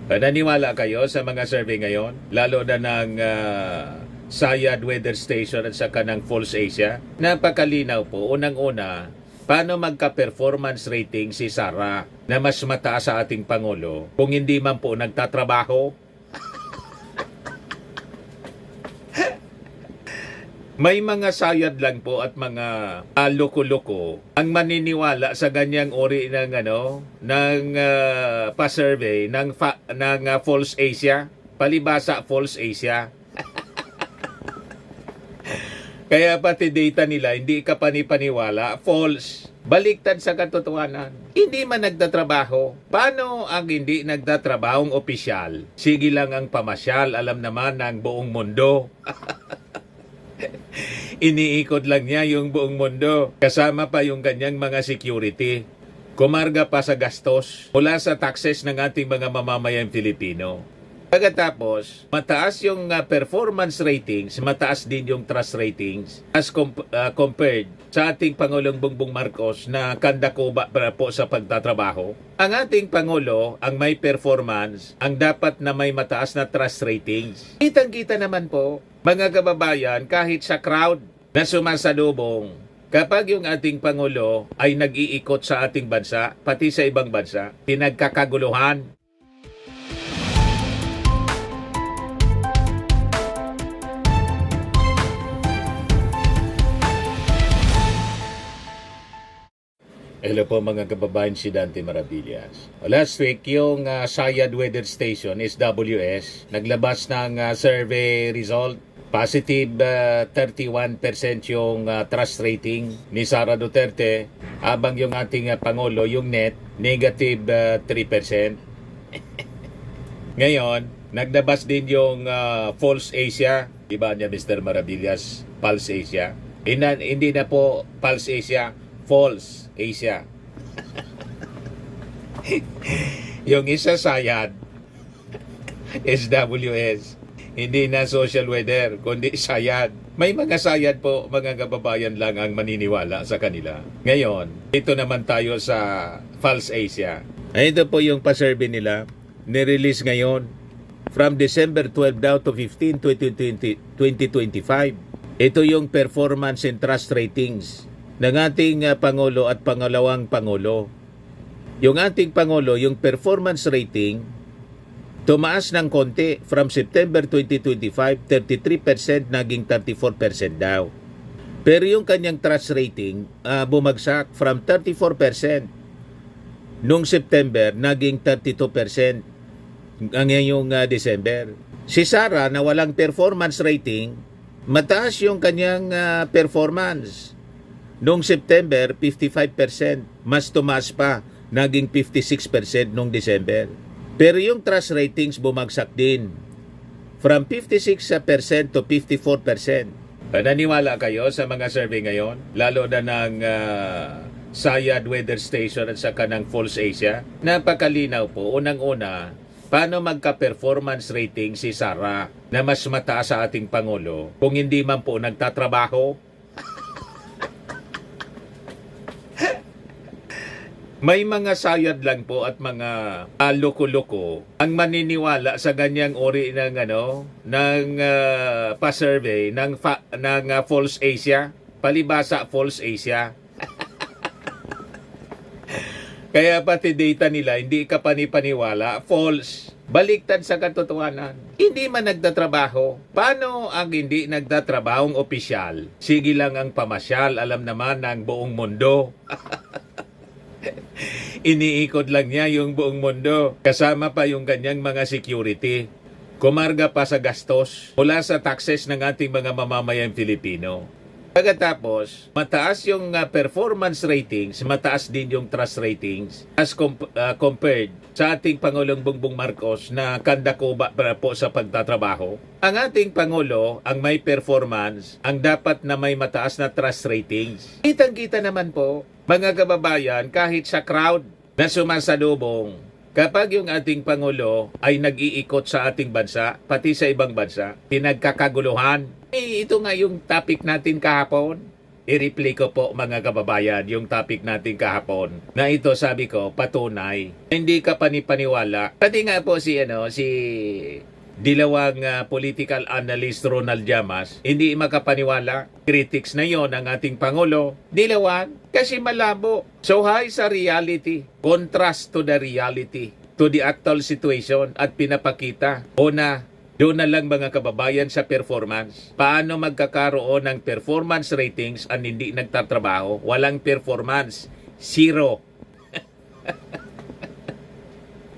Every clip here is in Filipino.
Naniwala kayo sa mga survey ngayon? Lalo na ng Sayad Weather Station at saka ng Falls Asia? Napakalinaw po. Unang-una, paano magka-performance rating si Sara na mas mataas sa ating Pangulo kung hindi man po nagtatrabaho? May mga sayad lang po at mga loko-loko ang maniniwala sa ganyang uri ng pa-survey ng False Asia, palibasa False Asia. Kaya pati data nila hindi ka panipaniwala, false. Baliktad sa katotohanan. Hindi man nagtatrabaho. Paano ang hindi nagtatrabahong opisyal? Sige lang ang pamasyal, alam naman ng buong mundo. Iniikot lang niya yung buong mundo. Kasama pa yung kanyang mga security. Kumarga pa sa gastos mula sa taxes ng ating mga mamamayang Pilipino. Pagkatapos, mataas yung performance ratings, mataas din yung trust ratings as compared sa ating Pangulong Bongbong Marcos na kandakuba para po sa pagtatrabaho. Ang ating Pangulo, ang may performance, ang dapat na may mataas na trust ratings. Kitang-kita naman po, mga kababayan, kahit sa crowd na sumasalubong, kapag yung ating Pangulo ay nag-iikot sa ating bansa, pati sa ibang bansa, pinagkakaguluhan. Hello po mga kababayan, si Dante Maravillas. Last week, yung Sayad Weather Station, SWS, naglabas ng survey result. Positive 31% yung trust rating ni Sara Duterte, habang yung ating Pangulo, yung net, negative 3%. Ngayon, naglabas din yung False Asia. Diba niya, Mr. Maravillas? False Asia. Hindi na po False Asia, False Asia. Yung isa sayad, SWS. Hindi na social weather, kundi sayad. May mga sayad po, mga kababayan lang ang maniniwala sa kanila. Ngayon, ito naman tayo sa False Asia. Ito po yung pa-survey nila. Nirelease ngayon from December 12 daw to 15, 2025. Ito yung performance and trust ratings ng ating Pangulo at pangalawang Pangulo. Yung ating Pangulo, yung performance rating, tumaas ng konti from September 2025, 33% naging 34% daw. Pero yung kanyang trust rating, bumagsak from 34% nung September, naging 32% ngayong December. Si Sara na walang performance rating, mataas yung kanyang performance. Noong September, 55%. Mas tumaas pa. Naging 56% noong December. Pero yung trust ratings bumagsak din. From 56% to 54%. Naniwala kayo sa mga survey ngayon? Lalo na ng Sayad Weather Station at saka ng Falls Asia? Napakalinaw po. Unang-una, paano magka-performance rating si Sara na mas mataas sa ating Pangulo kung hindi man po nagtatrabaho? May mga sayad lang po at mga loko-loko ang maniniwala sa ganyang uri ng pa-survey ng False Asia, palibasa False Asia. Kaya pati data nila hindi ka panipaniwala, false. Baliktad sa katotohanan. Hindi man nagtatrabaho. Paano ang hindi nagtatrabahong opisyal? Sige lang ang pamasyal, alam naman ng buong mundo. Iniikot lang niya yung buong mundo. Kasama pa yung kanyang mga security. Kumarga pa sa gastos mula sa taxes ng ating mga mamamayang Pilipino. Pagkatapos, mataas yung performance ratings, mataas din yung trust ratings as compared sa ating Pangulong Bongbong Marcos na kandakuba para po sa pagtatrabaho. Ang ating Pangulo, ang may performance, ang dapat na may mataas na trust ratings. Kitang-kita naman po, mga kababayan, kahit sa crowd na sumasalubong, kapag yung ating Pangulo ay nag-iikot sa ating bansa, pati sa ibang bansa, pinagkakaguluhan. Ito nga yung topic natin kahapon. i-replay ko po mga kababayan yung topic natin kahapon. Na ito sabi ko, patunay. Hindi ka panipaniwala. Pati nga po si dilawang political analyst Ronald Llamas, hindi makapaniwala. Critics na yon ang ating Pangulo. Dilawang kasi malabo. So high sa reality. Contrast to the reality. To the actual situation at pinapakita. Una, doon na lang mga kababayan sa performance. Paano magkakaroon ng performance ratings ang hindi nagtatrabaho? Walang performance. Zero.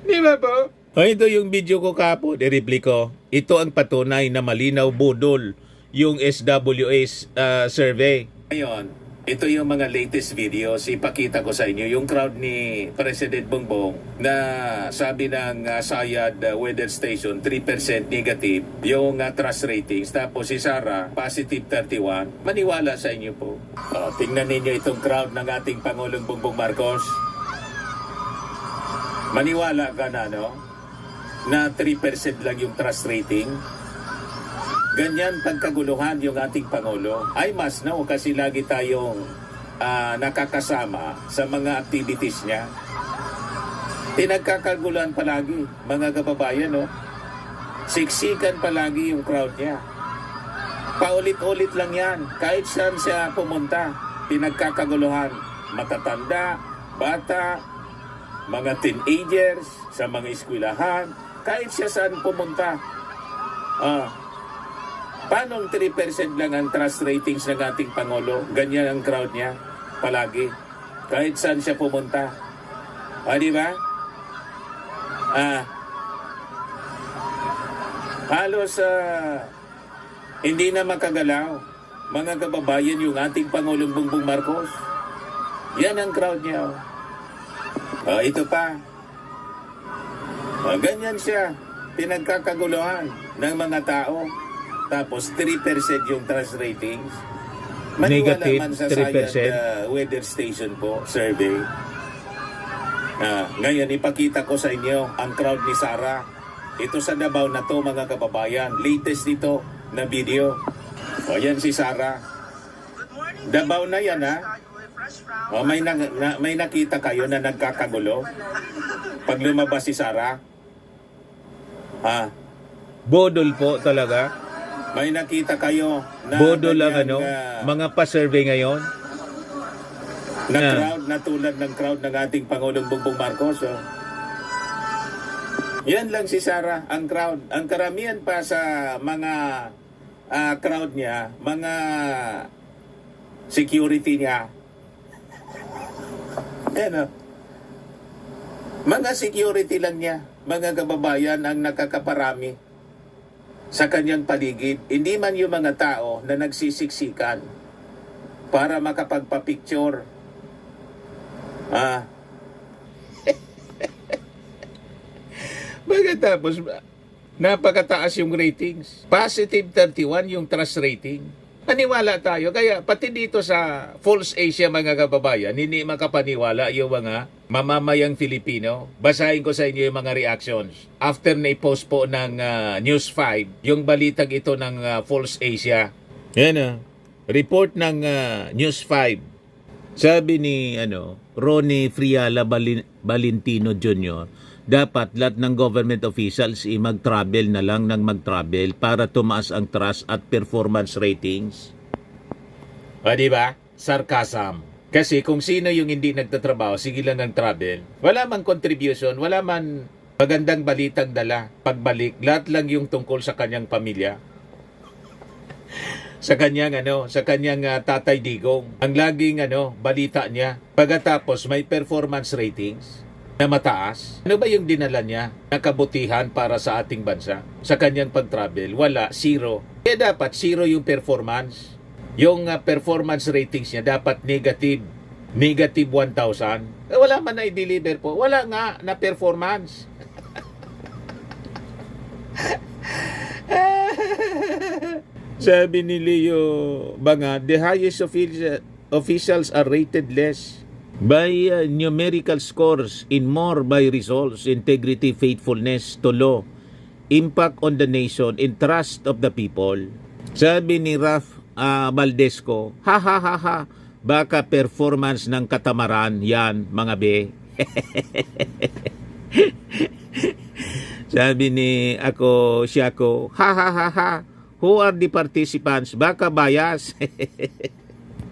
Di ba po? Ito yung video ko kapon, i-replay ko. Ito ang patunay na malinaw budol yung SWS survey. Ngayon, ito yung mga latest videos. Ipakita ko sa inyo yung crowd ni President Bongbong na sabi ng Sayad Weather Station 3% negative yung trust ratings. Tapos si Sara positive 31. Maniwala sa inyo po. Tingnan ninyo itong crowd ng ating Pangulong Bongbong Marcos. Maniwala ka na, no? Na 3% lang yung trust rating. Ganyan pagkaguluhan yung ating Pangulo. I must know kasi lagi tayong nakakasama sa mga activities niya. Pinagkakaguluhan palagi, mga kababayan, no? Siksikan palagi yung crowd niya. Paulit-ulit lang yan. Kahit saan siya pumunta, pinagkakaguluhan. Matatanda, bata, mga teenagers, sa mga eskwelahan, kahit siya saan pumunta. Paano 3% lang ang trust ratings ng ating Pangulo? Ganyan ang crowd niya, palagi. Kahit saan siya pumunta. Di ba? Halos hindi na makagalaw, mga kababayan, yung ating Pangulong Bongbong Marcos. Yan ang crowd niya. Ito pa. Ganyan siya, pinagkakaguluhan ng mga tao. Tapos 3% yung trust ratings. Maniwala Negative man sa 3%. Sayad Weather Station po, survey. Ngayon, ipakita ko sa inyo ang crowd ni Sara. Ito sa Davao na to, mga kababayan. Latest dito na video. Yan si Sara. Davao na yan, ha? May nakita kayo na nagkakagulo? Pag lumabas si Sara? Bodol po talaga. May nakita kayo na Bodol ang ganyan, mga pa-survey ngayon. na crowd na tulad ng crowd ng ating Pangulong Bongbong Marcos. Yan lang si Sara, ang crowd. Ang karamihan pa sa mga crowd niya, mga security niya. Yan, mga security lang niya, mga kababayan ang nakakaparami sa kanyang paligid. Hindi man yung mga tao na nagsisiksikan para makapagpa-picture. Pagkatapos, napakataas yung ratings. Positive 31 yung trust rating. Paniwala tayo. Kaya pati dito sa False Asia, mga kababayan, hindi makapaniwala yung mga mamamayang Filipino. Basahin ko sa inyo yung mga reactions. After na i-post po ng News 5, yung balitang ito ng False Asia. Yan report ng News 5. Sabi ni Ronnie Friala Valentino Jr., dapat lahat ng government officials mag-travel na lang ng mag-travel para tumaas ang trust at performance ratings. Di ba? Sarcasm. Kasi kung sino yung hindi nagtatrabaho, sige lang ang travel. Wala man contribution, wala man magandang balitang dala. Pagbalik, lahat lang yung tungkol sa kanyang pamilya. Sa kanyang Tatay Digong. Ang laging balita niya. Pagkatapos may performance ratings na mataas. Ano ba yung dinala niya na kabutihan para sa ating bansa? Sa kanyang pag-travel, wala, zero. Kaya dapat zero yung performance. Yung performance ratings niya dapat negative 1,000. Wala man na i-deliver po. Wala nga na performance. Sabi ni Leo Banga, the highest officials are rated less by numerical scores in more by results, integrity, faithfulness to law, impact on the nation, and trust of the people. Sabi ni Raf Valdesco, ha ha ha ha, baka performance ng katamaran yan mga be. Sabi ni Siako, ha ha ha ha, who are the participants? Baka bias.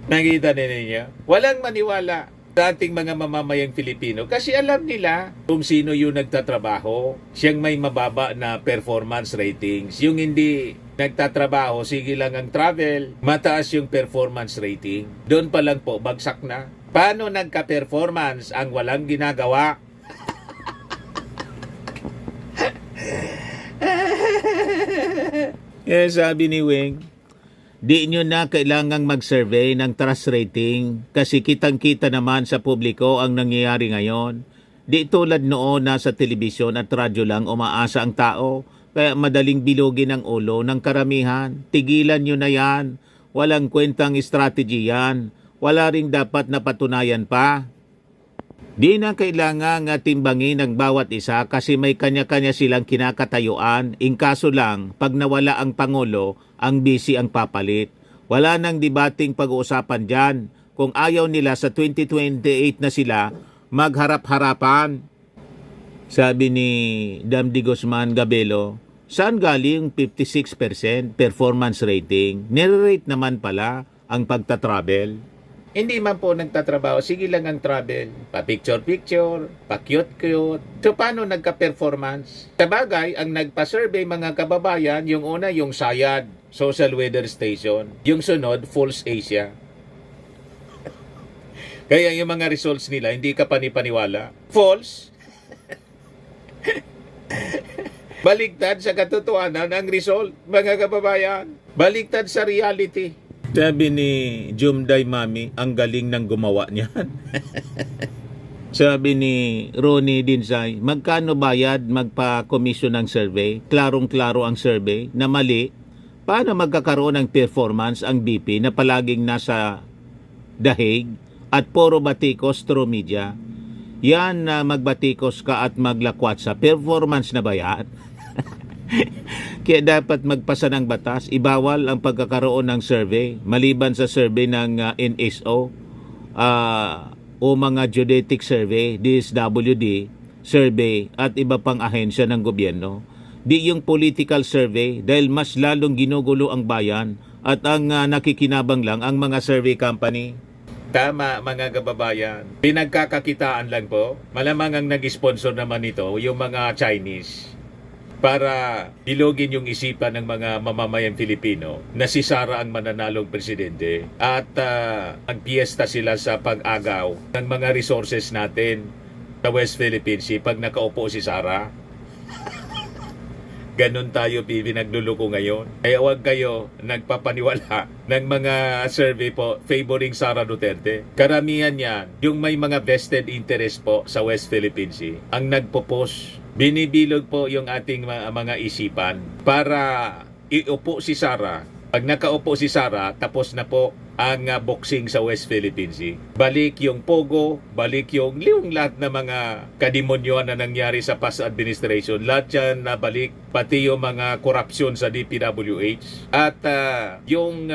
Nakita na ninyo? Walang maniwala sa ating mga mamamayang Filipino kasi alam nila kung sino yung nagtatrabaho. Siyang may mababa na performance ratings. Yung hindi nagtatrabaho, sige lang ang travel, mataas yung performance rating. Doon pa lang po, bagsak na. Paano nagka-performance ang walang ginagawa? Sabi ni Weng, di nyo na kailangang mag-survey ng trust rating kasi kitang-kita naman sa publiko ang nangyayari ngayon. Di tulad noon na sa telebisyon at radyo lang umaasa ang tao kaya madaling bilugin ang ulo ng karamihan. Tigilan nyo na yan. Walang kwentang strategy yan. Wala ring dapat na patunayan pa. Di na kailangan timbangin ng bawat isa kasi may kanya-kanya silang kinakatayuan. In kaso lang, pag nawala ang Pangulo, ang busy ang papalit. Wala nang debating pag-uusapan dyan. Kung ayaw nila sa 2028 na sila, magharap-harapan. Sabi ni Damdi Guzman Gabelo, saan galing 56% performance rating? Nire-rate naman pala ang pagta-travel. Hindi man po nagtatrabaho, sige lang ang travel. Pa-picture-picture, pa-cute-cute. So, paano nagka-performance? Sa bagay, ang nagpa-survey mga kababayan, yung una, yung SAYAD, Social Weather Station. Yung sunod, False Asia. Kaya yung mga results nila, hindi ka panipaniwala. False. Baligtad sa katotohanan ang result, mga kababayan. Baligtad sa reality. Sabi ni Jumday Mami, ang galing ng gumawa niyan. Sabi ni Ronnie Dinsay, magkano bayad magpa-commission ng survey? Klarong-klaro ang survey na mali. Paano magkakaroon ng performance ang BP na palaging nasa dahig at puro batikos through media? Yan na magbatikos ka at maglakwat sa performance na ba yan? Kaya dapat magpasa ng batas, ibawal ang pagkakaroon ng survey maliban sa survey ng NSO o mga geodetic survey, DSWD survey at iba pang ahensya ng gobyerno. Di yung political survey dahil mas lalong ginugulo ang bayan at ang nakikinabang lang ang mga survey company. Tama, mga kababayan. Pinagkakakitaan lang po. Malamang ang nag-sponsor naman nito yung mga Chinese para bilogin yung isipan ng mga mamamayang Filipino na si Sara ang mananalong presidente at magpiesta sila sa pag-agaw ng mga resources natin sa West Philippine Sea pag nakaupo si Sara. Ganon tayo pinagluluko ngayon. Kaya huwag kayo nagpapaniwala ng mga survey po favoring Sara Duterte. Karamihan yan, yung may mga vested interest po sa West Philippine Sea, ang nagpo-post. Binibilog po yung ating mga isipan para iupo si Sara. Pag nakaupo si Sara, tapos na po ang boxing sa West Philippine Sea. Balik yung pogo, balik yung lahat na mga kadimonyoan na nangyari sa past administration. Lahat yan nabalik, pati yung mga korupsyon sa DPWH. At yung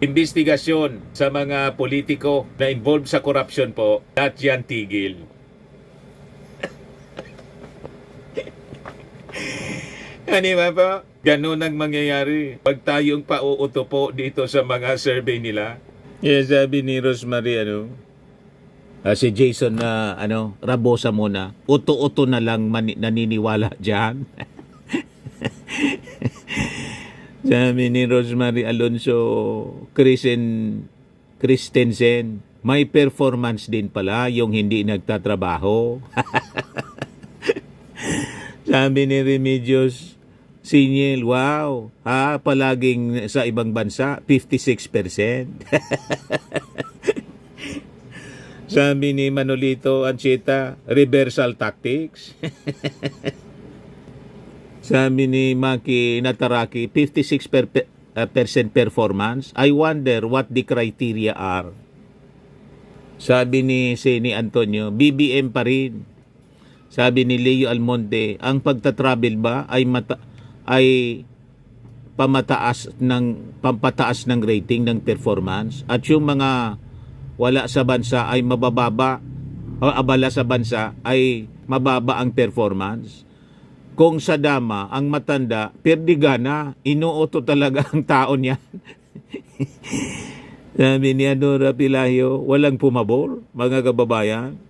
investigasyon sa mga politiko na involved sa korupsyon po, lahat yan tigil. Ano ba po? Ganun ang mangyayari pag tayong pauuto po dito sa mga survey nila. Yes, sabi ni Rosemary, si Jason na Rabosa muna, uto-uto na lang naniniwala dyan. Sabi ni Rosemary Alonso Christensen, may performance din pala yung hindi nagtatrabaho. Sabi ni Remedios Sinyel, wow, palaging sa ibang bansa, 56%. Sabi ni Manolito Ancheta, reversal tactics. Sabi ni Maki Nataraki, 56% performance. I wonder what the criteria are. Sabi ni Seni Antonio, BBM pa rin. Sabi ni Leo Almonte, ang pagta-travel ba ay pampataas ng rating ng performance at yung mga wala sa bansa ay mabababa o abala sa bansa ay mababa ang performance. Kung sa dama ang matanda, perdigana, inuuto talaga ang tao niyan. Sabi ni Nora Pelayo, walang pumabor, mga kababayan.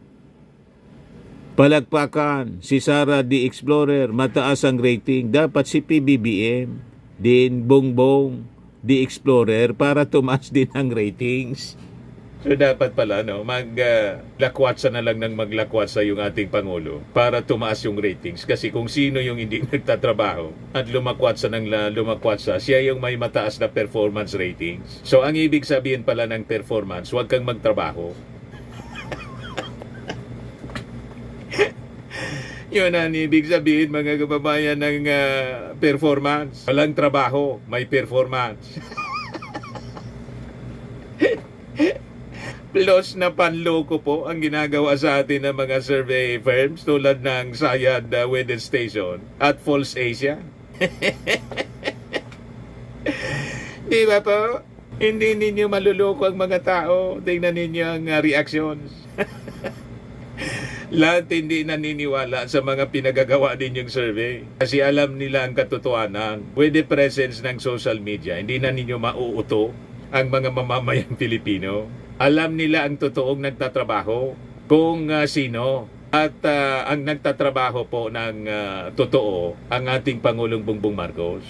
Palakpakan, si Sara the Explorer, mataas ang rating. Dapat si PBBM, din Bongbong the Explorer para tumaas din ang ratings. So dapat pala maglakwatsa na lang ng maglakwatsa yung ating Pangulo para tumaas yung ratings. Kasi kung sino yung hindi nagtatrabaho at lumakwatsa ng lumakwatsa, siya yung may mataas na performance ratings. So ang ibig sabihin pala ng performance, huwag kang magtrabaho. Yun ang ibig sabihin, mga kababayan, ng performance. Walang trabaho, may performance. Plus na panloko po ang ginagawa sa atin ng mga survey firms tulad ng Sayad Weather Station at False Asia. Di ba po? Hindi ninyo maluloko ang mga tao. Tingnan ninyo ang reactions. Lahat hindi naniniwala sa mga pinagagawa ninyong survey. Kasi alam nila ang katotohanan. With the presence ng social media, hindi na ninyo mauuto ang mga mamamayang Pilipino. Alam nila ang totoong nagtatrabaho kung sino. At ang nagtatrabaho po ng totoo ang ating Pangulong Bongbong Marcos.